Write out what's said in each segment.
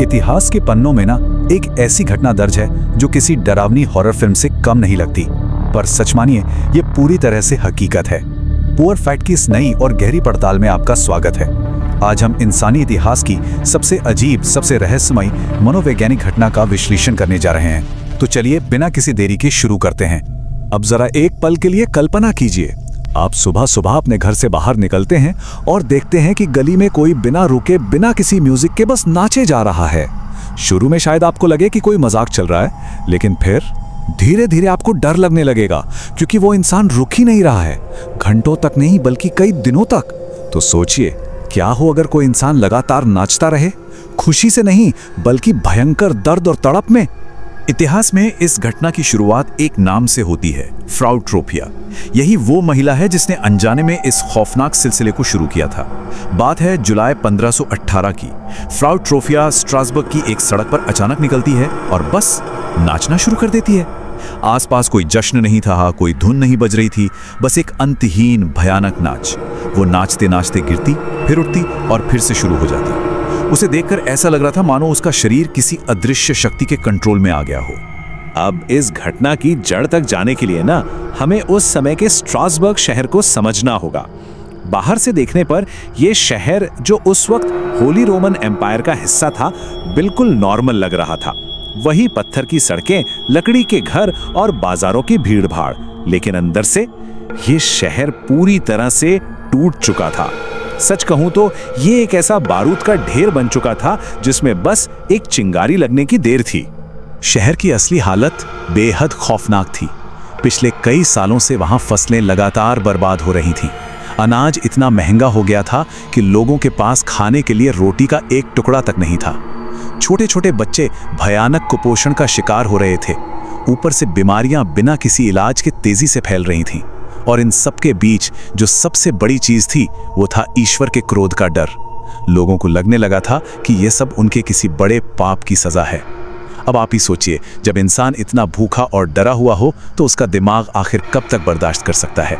इतिहास के पन्नों में ना एक ऐसी घटना दर्ज है जो किसी डरावनी हॉरर फिल्म से कम नहीं लगती, पर सच मानिए ये पूरी तरह से हकीकत है। पुअर फैक्ट की इस नई और गहरी पड़ताल में आपका स्वागत है। आज हम इंसानी इतिहास की सबसे अजीब, सबसे रहस्यमयी मनोवैज्ञानिक घटना का विश्लेषण करने जा रहे हैं। तो चलिए बिना किसी देरी के शुरू करते हैं। अब जरा एक पल के लिए कल्पना कीजिए, आप सुबह सुबह अपने घर से बाहर निकलते हैं और देखते हैं कि गली में कोई बिना रुके, बिना किसी म्यूजिक के बस नाचे जा रहा है। शुरू में शायद आपको लगे कि कोई मजाक चल रहा है, लेकिन फिर धीरे धीरे आपको डर लगने लगेगा, क्योंकि वो इंसान रुक ही नहीं रहा है, घंटों तक नहीं बल्कि कई दिनों तक। तो सोचिए, क्या हो अगर कोई इंसान लगातार नाचता रहे, खुशी से नहीं बल्कि भयंकर दर्द और तड़प में। इतिहास में इस घटना की शुरुआत एक नाम से होती है, फ्राउ ट्रोपिया। यही वो महिला है जिसने अनजाने में इस खौफनाक सिलसिले को शुरू किया था। बात है जुलाई 1518 की। फ्राउ ट्रोपिया स्ट्रासबर्ग की एक सड़क पर अचानक निकलती है और बस नाचना शुरू कर देती है। आसपास कोई जश्न नहीं था, कोई धुन नहीं बज रही थी, बस एक अंतहीन भयानक नाच। वो नाचते नाचते गिरती, फिर उठती और फिर से शुरू हो जाती। उसे देखकर ऐसा लग रहा था मानो उसका शरीर किसी अदृश्य शक्ति के कंट्रोल में आ गया हो। अब इस घटना की जड़ तक जाने के लिए ना हमें उस समय के स्ट्रासबर्ग शहर को समझना होगा। बाहर से देखने पर यह शहर, जो उस वक्त होली रोमन एम्पायर का हिस्सा था, बिल्कुल नॉर्मल लग रहा था। वही पत्थर की सड़कें, लकड़ी के घर और बाजारों की भीड़ भाड़, लेकिन अंदर से यह शहर पूरी तरह से टूट चुका था। सच कहूं तो ये एक ऐसा बारूद का ढेर बन चुका था जिसमें बस एक चिंगारी लगने की देर थी। शहर की असली हालत बेहद खौफनाक थी। पिछले कई सालों से वहां फसलें लगातार बर्बाद हो रही थीं। अनाज इतना महंगा हो गया था कि लोगों के पास खाने के लिए रोटी का एक टुकड़ा तक नहीं था। छोटे छोटे बच्चे भयानक कुपोषण का शिकार हो रहे थे। ऊपर से बीमारियां बिना किसी इलाज के तेजी से फैल रही थीं। और इन सबके बीच जो सबसे बड़ी चीज थी वो था ईश्वर के क्रोध का डर। लोगों को लगने लगा था कि ये सब उनके किसी बड़े पाप की सजा है। अब आप ही सोचिए, जब इंसान इतना भूखा और डरा हुआ हो तो उसका दिमाग आखिर कब तक बर्दाश्त कर सकता है।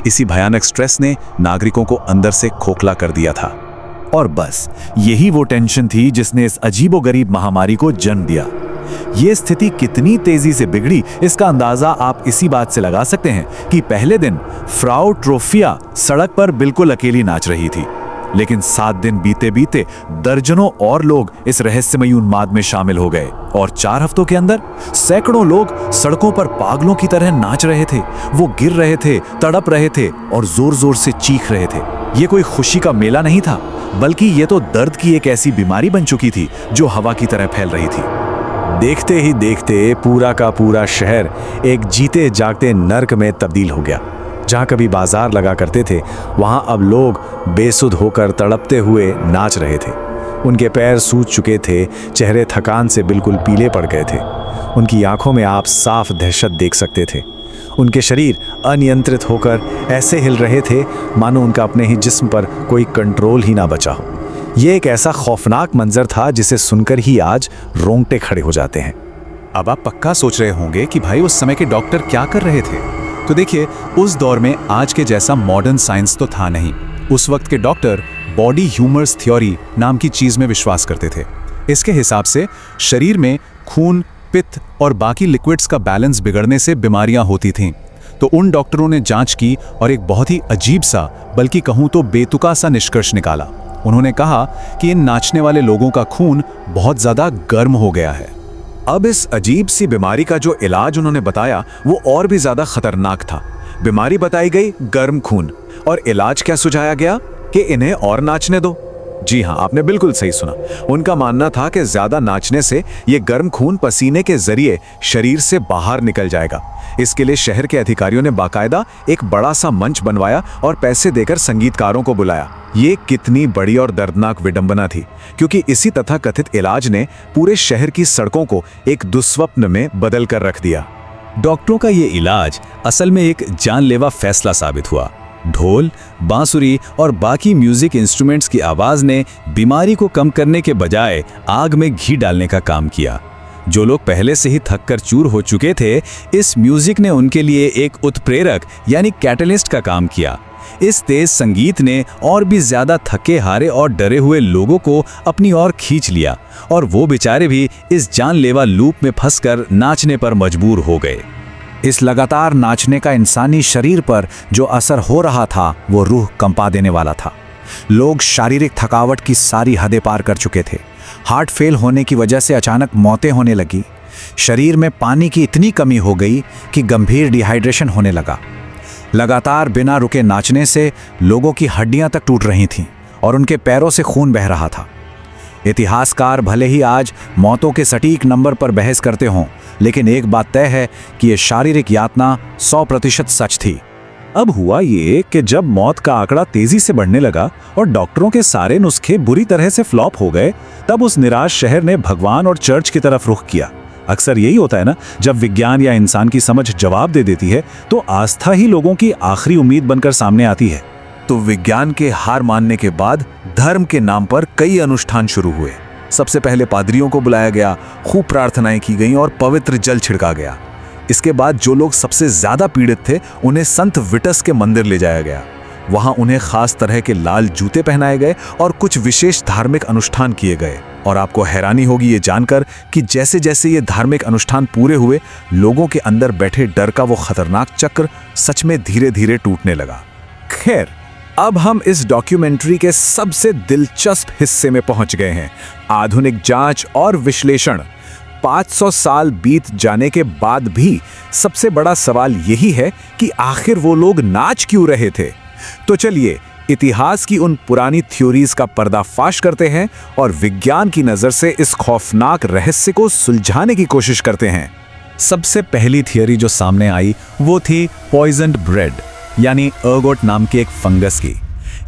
इसी भयानक स्ट्रेस ने नागरिकों को अंदर से खोखला कर दिया था। और बस यही वो टेंशन थी जिसने इस अजीबोगरीब महामारी को जन्म दिया। ये स्थिति कितनी तेजी से बिगड़ी, इसका अंदाजा आप इसी बात से लगा सकते हैं कि पहले दिन फ्राउ ट्रोपिया सड़क पर बिल्कुल अकेली नाच रही थी, लेकिन 7 दिन बीते बीते दर्जनों और लोग इस रहस्यमयी उन्माद में शामिल हो गए और 4 हफ्तों के अंदर सैकड़ों लोग सड़कों पर पागलों की तरह नाच रहे थे। वो गिर रहे थे, तड़प रहे थे और जोर जोर से चीख रहे थे। ये कोई खुशी का मेला नहीं था, बल्कि ये तो दर्द की एक ऐसी बीमारी बन चुकी थी जो हवा की तरह फैल रही थी। देखते ही देखते पूरा का पूरा शहर एक जीते जागते नर्क में तब्दील हो गया। जहाँ कभी बाजार लगा करते थे, वहाँ अब लोग बेसुध होकर तड़पते हुए नाच रहे थे। उनके पैर सूज चुके थे, चेहरे थकान से बिल्कुल पीले पड़ गए थे। उनकी आंखों में आप साफ दहशत देख सकते थे। उनके शरीर अनियंत्रित होकर ऐसे हिल रहे थे मानो उनका अपने ही जिस्म पर कोई कंट्रोल ही ना बचा हो। ये एक ऐसा खौफनाक मंजर था जिसे सुनकर ही आज रोंगटे खड़े हो जाते हैं। अब आप पक्का सोच रहे होंगे कि भाई उस समय के डॉक्टर क्या कर रहे थे। तो देखिए, उस दौर में आज के जैसा मॉडर्न साइंस तो था नहीं। उस वक्त के डॉक्टर बॉडी ह्यूमर्स थ्योरी नाम की चीज में विश्वास करते थे। इसके हिसाब से शरीर में खून, पित्त और बाकी लिक्विड्स का बैलेंस बिगड़ने से बीमारियां होती थीं। तो उन डॉक्टरों ने जांच की और एक बहुत ही अजीब सा, बल्कि कहूं तो बेतुका सा निष्कर्ष निकाला। उन्होंने कहा कि इन नाचने वाले लोगों का खून बहुत ज्यादा गर्म हो गया है। अब इस अजीब सी बीमारी का जो इलाज उन्होंने बताया वो और भी ज्यादा खतरनाक था। बीमारी बताई गई गर्म खून, और इलाज क्या सुझाया गया कि इन्हें और नाचने दो। जी हाँ, आपने बिल्कुल सही सुना। उनका मानना था कि ज्यादा नाचने से ये गर्म खून पसीने के जरिए शरीर से बाहर निकल जाएगा। इसके लिए शहर के अधिकारियों ने बाकायदा एक बड़ा सा मंच बनवाया और पैसे देकर संगीतकारों को बुलाया। ये कितनी बड़ी और दर्दनाक विडंबना थी, क्योंकि इसी तथाकथित इलाज ने पूरे शहर की सड़कों को एक दुस्वप्न में बदल कर रख दिया। डॉक्टरों का ये इलाज असल में एक जानलेवा फैसला साबित हुआ। ढोल, बांसुरी और बाकी म्यूजिक इंस्ट्रूमेंट्स की आवाज ने बीमारी को कम करने के बजाय आग में घी डालने का काम किया। जो लोग पहले से ही थक कर चूर हो चुके थे, इस म्यूजिक ने उनके लिए एक उत्प्रेरक यानी कैटलिस्ट का काम किया। इस तेज संगीत ने और भी ज्यादा थके हारे और डरे हुए लोगों को अपनी ओर खींच लिया और वो बेचारे भी इस जानलेवा लूप में फंसकर नाचने पर मजबूर हो गए। इस लगातार नाचने का इंसानी शरीर पर जो असर हो रहा था वो रूह कंपा देने वाला था। लोग शारीरिक थकावट की सारी हदें पार कर चुके थे। हार्ट फेल होने की वजह से अचानक मौतें होने लगी। शरीर में पानी की इतनी कमी हो गई कि गंभीर डिहाइड्रेशन होने लगा। लगातार बिना रुके नाचने से लोगों की हड्डियां तक टूट रही थीं और उनके पैरों से खून बह रहा था। इतिहासकार भले ही आज मौतों के सटीक नंबर पर बहस करते हों, लेकिन एक बात तय है कि यह शारीरिक यातना 100% सच थी। अब हुआ ये कि जब मौत का आंकड़ा तेजी से बढ़ने लगा और डॉक्टरों के सारे नुस्खे बुरी तरह से फ्लॉप हो गए, तब उस निराश शहर ने भगवान और चर्च की तरफ रुख किया। अक्सर यही होता है ना, जब विज्ञान या इंसान की समझ जवाब दे देती है तो आस्था ही लोगों की आखिरी उम्मीद बनकर सामने आती है। तो विज्ञान के हार मानने के बाद धर्म के नाम पर कई अनुष्ठान शुरू हुए। सबसे पहले पादरियों को बुलाया गया, खूब प्रार्थनाएं की गईं और पवित्र जल छिड़का गया। इसके बाद जो लोग सबसे ज्यादा पीड़ित थे उन्हें संत विटस के मंदिर ले जाया गया। वहां उन्हें खास तरह के लाल जूते पहनाए गए और कुछ विशेष धार्मिक अनुष्ठान किए गए। और आपको हैरानी होगी ये जानकर कि जैसे जैसे ये धार्मिक अनुष्ठान पूरे हुए, लोगों के अंदर बैठे डर का वो खतरनाक चक्र सच में धीरे धीरे टूटने लगा। खैर, अब हम इस डॉक्यूमेंट्री के सबसे दिलचस्प हिस्से में पहुंच गए हैं, आधुनिक जांच और विश्लेषण। 500 साल बीत जाने के बाद भी सबसे बड़ा सवाल यही है कि आखिर वो लोग नाच क्यों रहे थे। तो चलिए इतिहास की उन पुरानी थ्योरीज का पर्दाफाश करते हैं और विज्ञान की नजर से इस खौफनाक रहस्य को सुलझाने की कोशिश करते हैं। सबसे पहली थियरी जो सामने आई वो थी पॉइजन्ड ब्रेड, यानी अर्गोट नाम के एक फंगस की।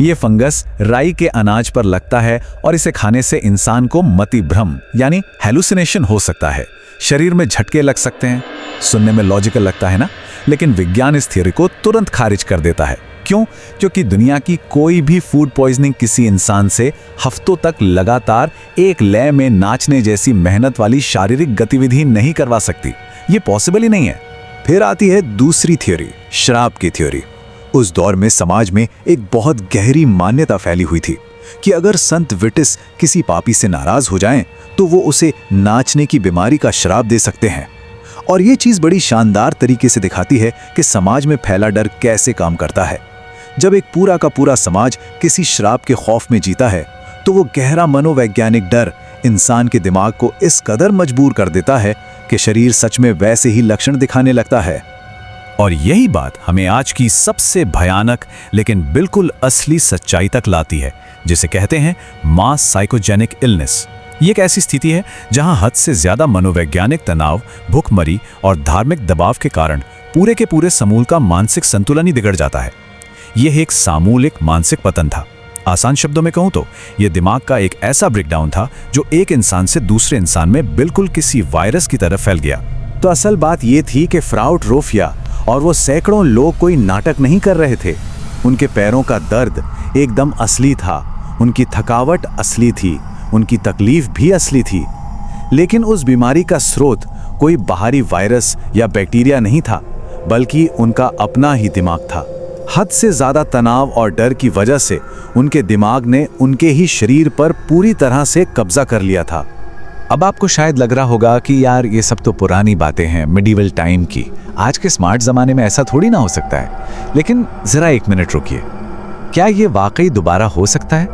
ये फंगस राई के अनाज पर लगता है और इसे खाने से इंसान को मति भ्रम यानी हेलुसिनेशन हो सकता है, शरीर में झटके लग सकते हैं। सुनने में लॉजिकल लगता है ना, लेकिन विज्ञान इस थियरी को तुरंत खारिज कर देता है। क्यों? क्योंकि दुनिया की कोई भी फूड पॉइजनिंग किसी इंसान से हफ्तों तक लगातार एक लय में नाचने जैसी मेहनत वाली शारीरिक गतिविधि नहीं करवा सकती। ये पॉसिबल ही नहीं है। फिर आती है दूसरी थ्योरी, श्राप की थ्योरी। उस दौर में समाज में एक बहुत गहरी मान्यता फैली हुई थी कि अगर संत विटिस किसी पापी से नाराज हो जाएं, तो वो उसे नाचने की बीमारी का श्राप दे सकते हैं। और ये चीज बड़ी शानदार तरीके से दिखाती है कि समाज में फैला डर कैसे काम करता है। जब एक पूरा का पूरा समाज किसी श्राप के खौफ में जीता है, तो वो गहरा मनोवैज्ञानिक डर इंसान के दिमाग को इस कदर मजबूर कर देता है कि शरीर सच में वैसे ही लक्षण दिखाने लगता है। और यही बात हमें आज की सबसे भयानक लेकिन बिल्कुल असली सच्चाई तक लाती है, जिसे कहते हैं मास साइकोजेनिक इलनेस। ये एक ऐसी स्थिति है जहां हद से ज्यादा मनोवैज्ञानिक तनाव, भूखमरी और धार्मिक दबाव के कारण पूरे के पूरे समूह का मानसिक संतुलन ही बिगड़ जाता है। यह एक सामूहिक मानसिक पतन था। आसान शब्दों में कहूं तो यह दिमाग का एक ऐसा ब्रेकडाउन था जो एक इंसान से दूसरे इंसान में बिल्कुल किसी वायरस की तरह फैल गया। तो असल बात यह थी कि फ्राउड रोफिया और वो सैकड़ों लोग कोई नाटक नहीं कर रहे थे। उनके पैरों का दर्द एकदम असली था, उनकी थकावट असली थी, उनकी तकलीफ भी असली थी। लेकिन उस बीमारी का स्रोत कोई बाहरी वायरस या बैक्टीरिया नहीं था, बल्कि उनका अपना ही दिमाग था। हद से ज्यादा तनाव और डर की वजह से उनके दिमाग ने उनके ही शरीर पर पूरी तरह से कब्जा कर लिया था। अब आपको शायद लग रहा होगा कि यार ये सब तो पुरानी बातें हैं, मिडिवल टाइम की। आज के स्मार्ट ज़माने में ऐसा थोड़ी ना हो सकता है। लेकिन ज़रा एक मिनट रुकिए, क्या ये वाकई दोबारा हो सकता है?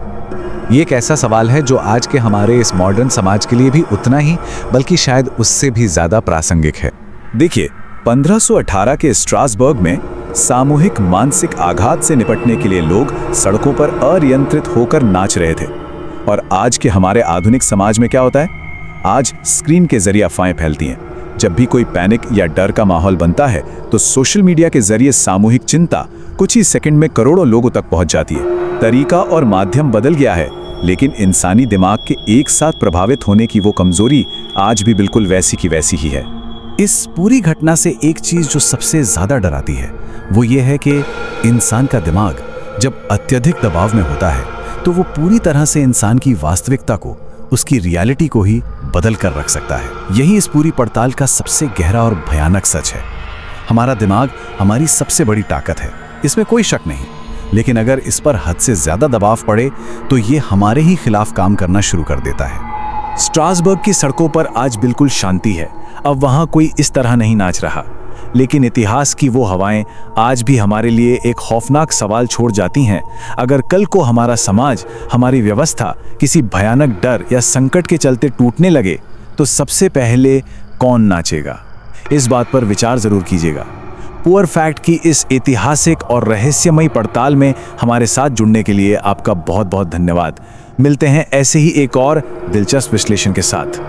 ये एक ऐसा सवाल है जो आज के हमारे इस मॉडर्न समाज के लिए भी उतना ही, बल्कि शायद उससे भी ज़्यादा प्रासंगिक है। देखिए, 1518 के स्ट्रासबर्ग में सामूहिक मानसिक आघात से निपटने के लिए लोग सड़कों पर अनियंत्रित होकर नाच रहे थे। और आज के हमारे आधुनिक समाज में क्या होता है? आज स्क्रीन के जरिए अफवाहें फैलती हैं। जब भी कोई पैनिक या डर का माहौल बनता है तो सोशल मीडिया के जरिए सामूहिक चिंता कुछ ही सेकंड में करोड़ों लोगों तक पहुंच जाती है। तरीका और माध्यम बदल गया है, लेकिन इंसानी दिमाग के एक साथ प्रभावित होने की वो कमजोरी आज भी बिल्कुल वैसी की वैसी ही है। इस पूरी घटना से एक चीज जो सबसे ज्यादा डराती है वो ये है कि इंसान का दिमाग जब अत्यधिक दबाव में होता है तो वो पूरी तरह से इंसान की वास्तविकता को, उसकी रियलिटी को ही बदल कर रख सकता है। यही इस पूरी पड़ताल का सबसे गहरा और भयानक सच है। हमारा दिमाग हमारी सबसे बड़ी ताकत है, इसमें कोई शक नहीं। लेकिन अगर इस पर हद से ज्यादा दबाव पड़े तो ये हमारे ही खिलाफ काम करना शुरू कर देता है। स्ट्रासबर्ग की सड़कों पर आज बिल्कुल शांति है। अब वहां कोई इस तरह नहीं नाच रहा, लेकिन इतिहास की वो हवाएं आज भी हमारे लिए एक खौफनाक सवाल छोड़ जाती हैं। अगर कल को हमारा समाज, हमारी व्यवस्था किसी भयानक डर या संकट के चलते टूटने लगे तो सबसे पहले कौन नाचेगा? इस बात पर विचार जरूर कीजिएगा। पुअर फैक्ट की इस ऐतिहासिक और रहस्यमयी पड़ताल में हमारे साथ जुड़ने के लिए आपका बहुत बहुत धन्यवाद। मिलते हैं ऐसे ही एक और दिलचस्प विश्लेषण के साथ।